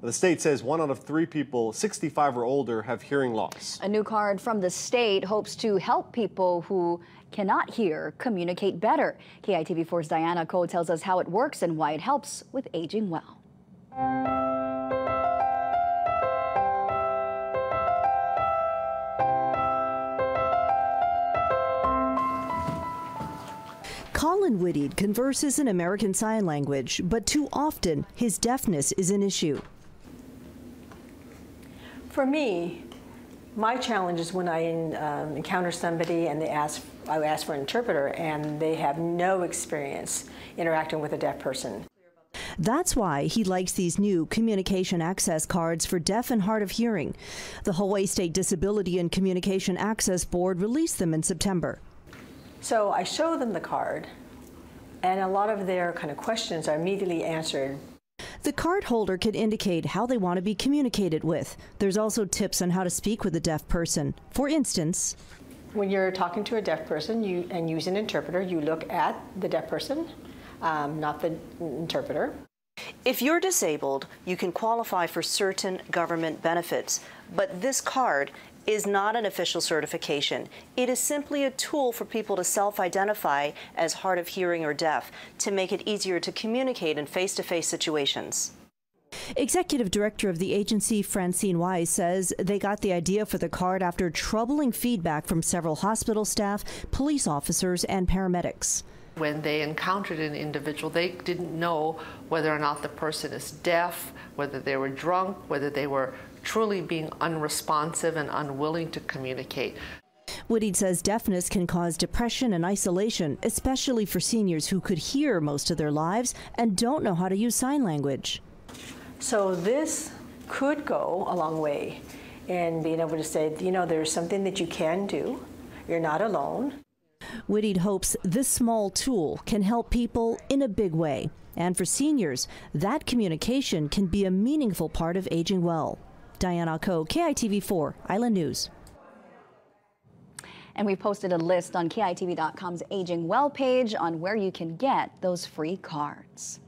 The state says 1 out of 3 people 65 or older have hearing loss. A new card from the state hopes to help people who cannot hear communicate better. KITV4's Diane tells us how it works and why it helps with aging well. Colin Whittied converses in American Sign Language, but too often his deafness is an issue. For me, my challenge is when I encounter somebody and I ask for an interpreter and they have no experience interacting with a deaf person. That's why he likes these new communication access cards for deaf and hard of hearing. The Hawaii State Disability and Communication Access Board released them in September. So I show them the card, and a lot of their kind of questions are immediately answered. The card holder can indicate how they want to be communicated with. There's also tips on how to speak with a deaf person. For instance, when you're talking to a deaf person and use an interpreter, you look at the deaf person, not the interpreter. If you're disabled, you can qualify for certain government benefits, but this card is not an official certification. It is simply a tool for people to self-identify as hard of hearing or deaf to make it easier to communicate in face-to-face situations. Executive Director of the agency, Francine Wise, says they got the idea for the card after troubling feedback from several hospital staff, police officers, and paramedics. When they encountered an individual, they didn't know whether or not the person is deaf, whether they were drunk, whether they were truly being unresponsive and unwilling to communicate. Whittied says deafness can cause depression and isolation, especially for seniors who could hear most of their lives and don't know how to use sign language. So this could go a long way in being able to say, you know, there's something that you can do. You're not alone. Whittied hopes this small tool can help people in a big way. And for seniors, that communication can be a meaningful part of aging well. Diane, KITV4 Island News. And we posted a list on KITV.com's Aging Well page on where you can get those free cards.